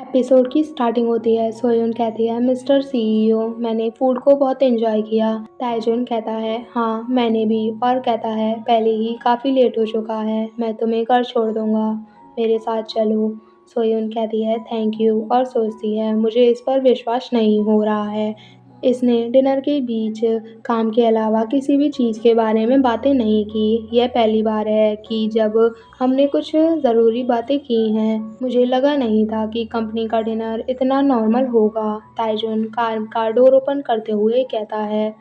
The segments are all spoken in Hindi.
एपिसोड की स्टार्टिंग होती है। सोयुन कहती है, मिस्टर सीईओ, मैंने फूड को बहुत एंजॉय किया। ताइजुन कहता है, हाँ मैंने भी, और कहता है, पहले ही काफ़ी लेट हो चुका है, मैं तुम्हें घर छोड़ दूंगा, मेरे साथ चलो। सोयुन कहती है, थैंक यू, और सोचती है, मुझे इस पर विश्वास नहीं हो रहा है। इसने डिनर के बीच काम के अलावा किसी भी चीज़ के बारे में बातें नहीं की। यह पहली बार है कि जब हमने कुछ ज़रूरी बातें की हैं। मुझे लगा नहीं था कि कंपनी का डिनर इतना नॉर्मल होगा। ताइजुन कार का डोर ओपन करते हुए कहता है,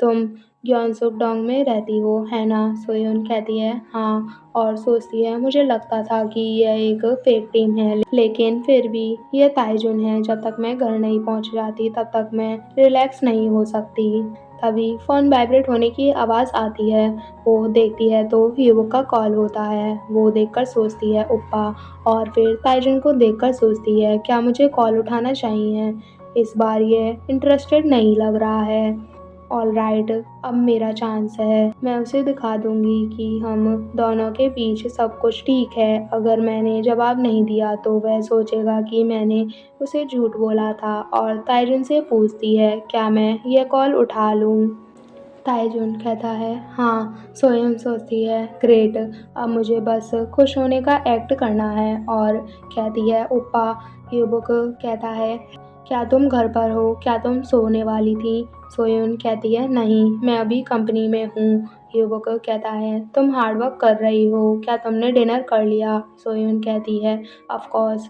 तुम ग्योंगसुक-डोंग में रहती हो, है ना? सोयुन कहती है, हाँ, और सोचती है, मुझे लगता था कि यह एक फेक टीम है, लेकिन फिर भी यह ताइजुन है। जब तक मैं घर नहीं पहुंच जाती तब तक मैं रिलैक्स नहीं हो सकती। तभी फ़ोन वाइब्रेट होने की आवाज़ आती है। वो देखती है तो युवक का कॉल होता है। वो देखकर सोचती है, ओप्पा, और फिर ताइजुन को देखकर सोचती है, क्या मुझे कॉल उठाना चाहिए? इस बार ये इंटरेस्टेड नहीं लग रहा है। ऑलराइट, अब मेरा चांस है। मैं उसे दिखा दूंगी कि हम दोनों के बीच सब कुछ ठीक है। अगर मैंने जवाब नहीं दिया तो वह सोचेगा कि मैंने उसे झूठ बोला था। और ताइजुन से पूछती है, क्या मैं यह कॉल उठा लूँ? ताइजुन कहता है, हाँ। सोयम सोचती है, ग्रेट, अब मुझे बस खुश होने का एक्ट करना है। और कहती है, ओप्पा। युवक कहता है, क्या तुम घर पर हो? क्या तुम सोने वाली थी? सोयुन कहती है, नहीं, मैं अभी कंपनी में हूँ। युवक कहता है, तुम हार्ड वर्क कर रही हो, क्या तुमने डिनर कर लिया? सोयुन कहती है, ऑफ कोर्स,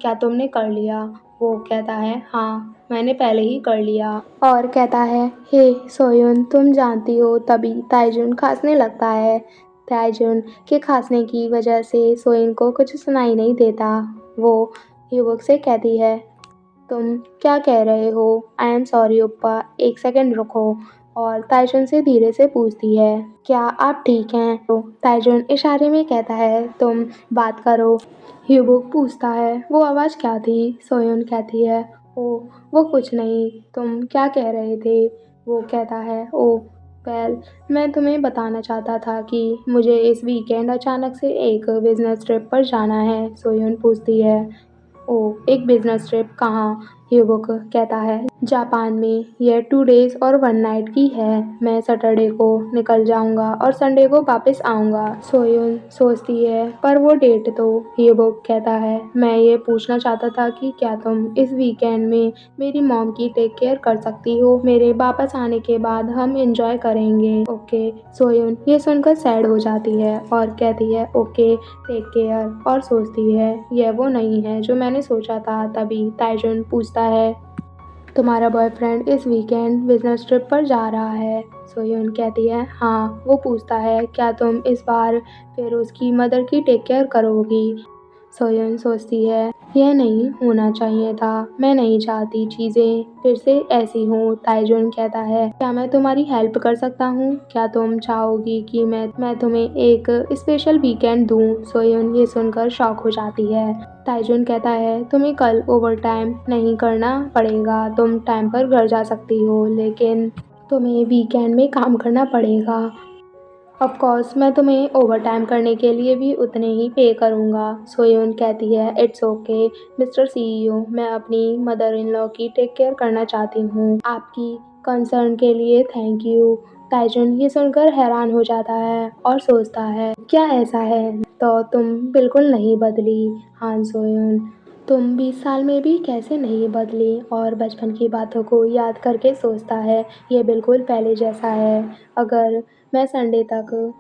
क्या तुमने कर लिया? वो कहता है, हाँ, मैंने पहले ही कर लिया। और कहता है, हे सोयुन, तुम जानती हो। तभी ताइजुन खांसने लगता है। ताइजुन के खांसने की वजह से सोयुन को कुछ सुनाई नहीं देता। वो युवक से कहती है, तुम क्या कह रहे हो? आई एम सॉरी ओप्पा, एक सेकंड रुको। और ताइजुन से धीरे से पूछती है, क्या आप ठीक हैं? तो ताइजुन इशारे में कहता है, तुम बात करो। ह्यूगो पूछता है, वो आवाज़ क्या थी? सोयुन कहती है, ओ, वो कुछ नहीं, तुम क्या कह रहे थे? वो कहता है, ओ वेल, मैं तुम्हें बताना चाहता था कि मुझे इस वीकेंड अचानक से एक बिजनेस ट्रिप पर जाना है। सोयुन पूछती है, ओ, एक बिजनेस ट्रिप कहाँ? ह्यूगो कहता है, जापान में। यह 2 डेज़ और 1 नाइट की है। मैं सैटरडे को निकल जाऊंगा और संडे को वापस आऊंगा। सोयुन सोचती है, पर वो डेट तो। ह्यूगो कहता है, मैं ये पूछना चाहता था कि क्या तुम इस वीकेंड में मेरी मॉम की टेक केयर कर सकती हो? मेरे वापस आने के बाद हम एंजॉय करेंगे। ओके। सोयुन ये सुनकर सैड हो जाती है और कहती है, ओके, टेक केयर। और सोचती है, यह वो नहीं है जो मैंने सोचा था। तभी ताइजुन पूछता है, तुम्हारा बॉयफ्रेंड इस वीकेंड बिजनेस ट्रिप पर जा रहा है? सोयुन कहती है, हाँ। वो पूछता है, क्या तुम इस बार फिर उसकी मदर की टेक केयर करोगी? सोयुन सोचती है, यह नहीं होना चाहिए था। मैं नहीं चाहती चीज़ें फिर से ऐसी हों। ताइजुन कहता है, क्या मैं तुम्हारी हेल्प कर सकता हूँ? क्या तुम चाहोगी कि मैं तुम्हें एक स्पेशल वीकेंड दूँ? सोयुन ये सुनकर शॉक हो जाती है। ताइजुन कहता है, तुम्हें कल ओवर टाइम नहीं करना पड़ेगा, तुम टाइम पर घर जा सकती हो, लेकिन तुम्हें वीकेंड में काम करना पड़ेगा। ऑफ कोर्स, मैं तुम्हें ओवर टाइम करने के लिए भी उतने ही पे करूँगा। सोयुन कहती है, इट्स ओके मिस्टर सीईओ, मैं अपनी मदर इन लॉ की टेक केयर करना चाहती हूँ। आपकी कंसर्न के लिए थैंक यू। ताइजुन ये सुनकर हैरान हो जाता है और सोचता है, क्या ऐसा है तो तुम बिल्कुल नहीं बदली? हाँ सोयुन, तुम 20 साल में भी कैसे नहीं बदली? और बचपन की बातों को याद करके सोचता है, ये बिल्कुल पहले जैसा है। अगर मैं संडे तक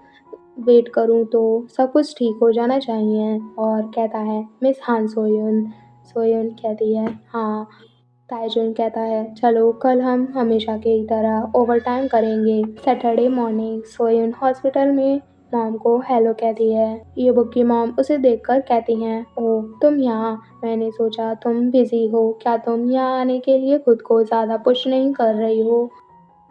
वेट करूं तो सब कुछ ठीक हो जाना चाहिए। और कहता है, मिस हान सोयुन। सोयुन कहती है, हाँ। ताइजुन कहता है, चलो कल हम हमेशा की तरह ओवर टाइम करेंगे। सैटरडे मॉर्निंग सोयुन हॉस्पिटल में मॉम को हेलो कहती है। युवक की मॉम उसे देखकर कहती हैं, ओह तुम यहाँ, मैंने सोचा तुम बिजी हो। क्या तुम यहाँ आने के लिए खुद को ज़्यादा पुश नहीं कर रही हो?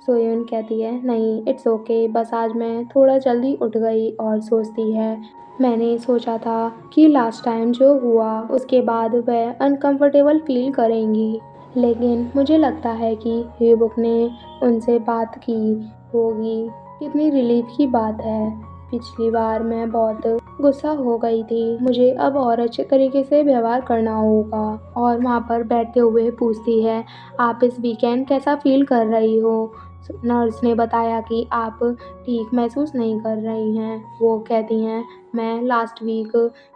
सोयुन कहती है, नहीं, इट्स ओके, बस आज मैं थोड़ा जल्दी उठ गई। और सोचती है, मैंने सोचा था कि लास्ट टाइम जो हुआ उसके बाद वह अनकंफर्टेबल फील करेंगी, लेकिन मुझे लगता है कि ह्यूबुक ने उनसे बात की होगी। कितनी रिलीफ की बात है। पिछली बार मैं बहुत गुस्सा हो गई थी। मुझे अब और अच्छे तरीके से व्यवहार करना होगा। और वहाँ पर बैठते हुए पूछती है, आप इस वीकेंड कैसा फ़ील कर रही हो? नर्स ने बताया कि आप ठीक महसूस नहीं कर रही हैं। वो कहती हैं, मैं लास्ट वीक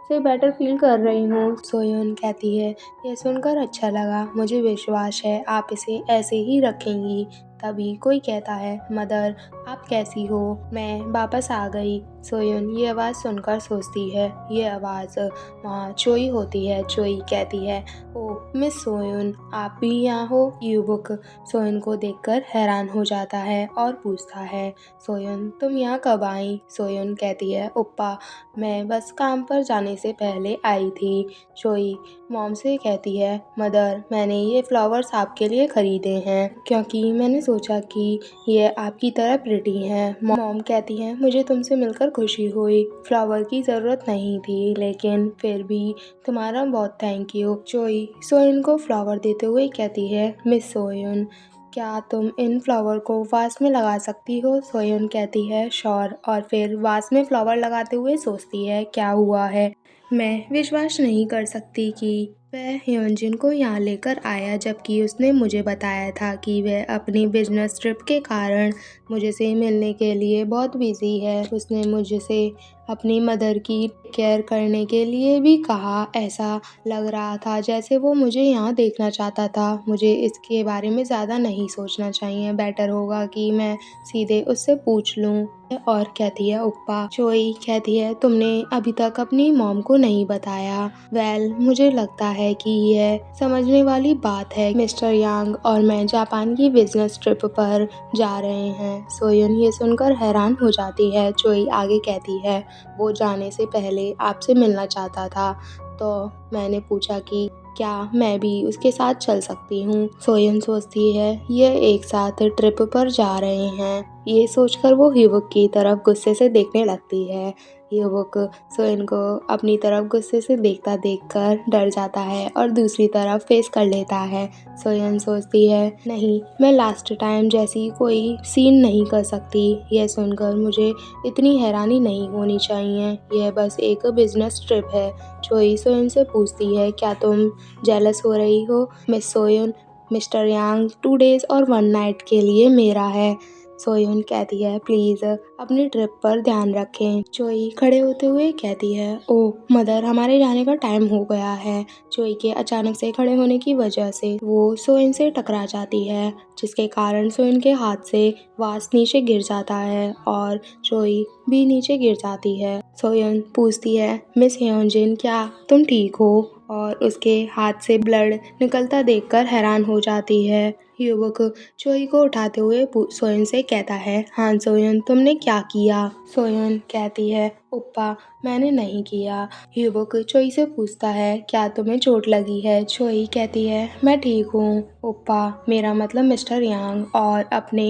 से बेटर फ़ील कर रही हूँ। सोयोन कहती है, ये सुनकर अच्छा लगा। मुझे विश्वास है आप इसे ऐसे ही रखेंगी। तभी कोई कहता है, मदर आप कैसी हो? मैं वापस आ गई। सोयोन ये आवाज़ सुनकर सोचती है, ये आवाज़ वहाँ चोई होती है। चोई कहती है, ओह मिस सोयोन आप भी यहाँ हो? युवक सोयोन को देखकर हैरान हो जाता है और पूछता है, सोयोन तुम यहाँ कब आई? सोयोन कहती है, ओप्पा मैं बस काम पर जाने से पहले आई थी। चोई मॉम से कहती है, मदर मैंने ये फ्लावर्स आपके लिए खरीदे हैं क्योंकि मैंने सोचा कि ये आपकी तरह प्रिटी हैं। मॉम कहती है, मुझे तुमसे मिलकर खुशी हुई। फ्लावर की ज़रूरत नहीं थी लेकिन फिर भी तुम्हारा बहुत थैंक यू। चोई सोयन को फ्लावर देते हुए कहती है, मिस सोयन क्या तुम इन फ्लावर को वास में लगा सकती हो? सोयन कहती है, श्योर। और फिर वास में फ्लावर लगाते हुए सोचती है, क्या हुआ है? मैं विश्वास नहीं कर सकती कि वह ह्योनजिन को यहाँ लेकर आया जबकि उसने मुझे बताया था कि वह अपनी बिजनेस ट्रिप के कारण मुझसे मिलने के लिए बहुत बिजी है। उसने मुझसे अपनी मदर की केयर करने के लिए भी कहा। ऐसा लग रहा था जैसे वो मुझे यहाँ देखना चाहता था। मुझे इसके बारे में ज़्यादा नहीं सोचना चाहिए। बेटर होगा कि मैं सीधे उससे पूछ लूँ। और कहती है, ओप्पा। चोई कहती है, तुमने अभी तक अपनी मॉम को नहीं बताया। वेल मुझे लगता है कि यह समझने वाली बात है। मिस्टर यांग और मैं जापान की बिजनेस ट्रिप पर जा रहे हैं। सोयन ये सुनकर हैरान हो जाती है। चोई आगे कहती है, वो जाने से पहले आपसे मिलना चाहता था तो मैंने पूछा कि क्या मैं भी उसके साथ चल सकती हूँ। सोयन सोचती है ये एक साथ ट्रिप पर जा रहे हैं। ये सोचकर वो युवक की तरफ गुस्से से देखने लगती है। युवक सोयन को अपनी तरफ गुस्से से देखता देखकर डर जाता है और दूसरी तरफ फेस कर लेता है। सोयन सोचती है, नहीं मैं लास्ट टाइम जैसी कोई सीन नहीं कर सकती। यह सुनकर मुझे इतनी हैरानी नहीं होनी चाहिए। यह बस एक बिजनेस ट्रिप है। चोई सोयन से पूछती है, क्या तुम जेलस हो रही हो? मिस सोयन मिस्टर यांग 2 डेज और 1 नाइट के लिए मेरा है। सोयन कहती है, प्लीज़ अपनी ट्रिप पर ध्यान रखें। चोई खड़े होते हुए कहती है, ओह मदर हमारे जाने का टाइम हो गया है। चोई के अचानक से खड़े होने की वजह से वो सोयन से टकरा जाती है जिसके कारण सोयन के हाथ से वास नीचे गिर जाता है और चोई भी नीचे गिर जाती है। सोयन पूछती है, मिस ह्योनजिन क्या तुम ठीक हो? और उसके हाथ से ब्लड निकलता देखकर हैरान हो जाती है। युवक चोई को उठाते हुए सोयन से कहता है, हाँ सोयन तुमने क्या किया? सोयन कहती है, ओप्पा मैंने नहीं किया। युवक चोई से पूछता है, क्या तुम्हें चोट लगी है? चोई कहती है, मैं ठीक हूँ ओप्पा, मेरा मतलब मिस्टर यांग। और अपने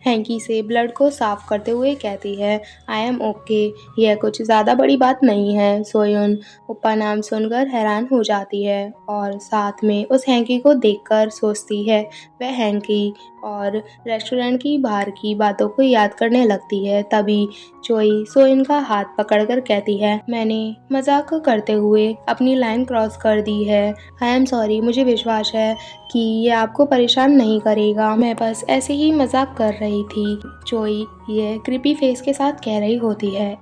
हैंकी से ब्लड को साफ करते हुए कहती है, आई एम ओके। यह कुछ ज़्यादा बड़ी बात नहीं है। सोयन ओप्पा नाम सुनकर हैरान हो जाती है और साथ में उस हैंकी को देखकर सोचती है वह हैंकी और रेस्टोरेंट की बाहर की बातों को याद करने लगती है। तभी चोई सोयन का हाथ पकड़कर कहती है, मैंने मजाक करते हुए अपनी लाइन क्रॉस कर दी है। I am sorry. मुझे विश्वास है कि ये आपको परेशान नहीं करेगा। मैं बस ऐसे ही मजाक कर रही थी। चोई ये क्रीपी फेस के साथ कह रही होती है।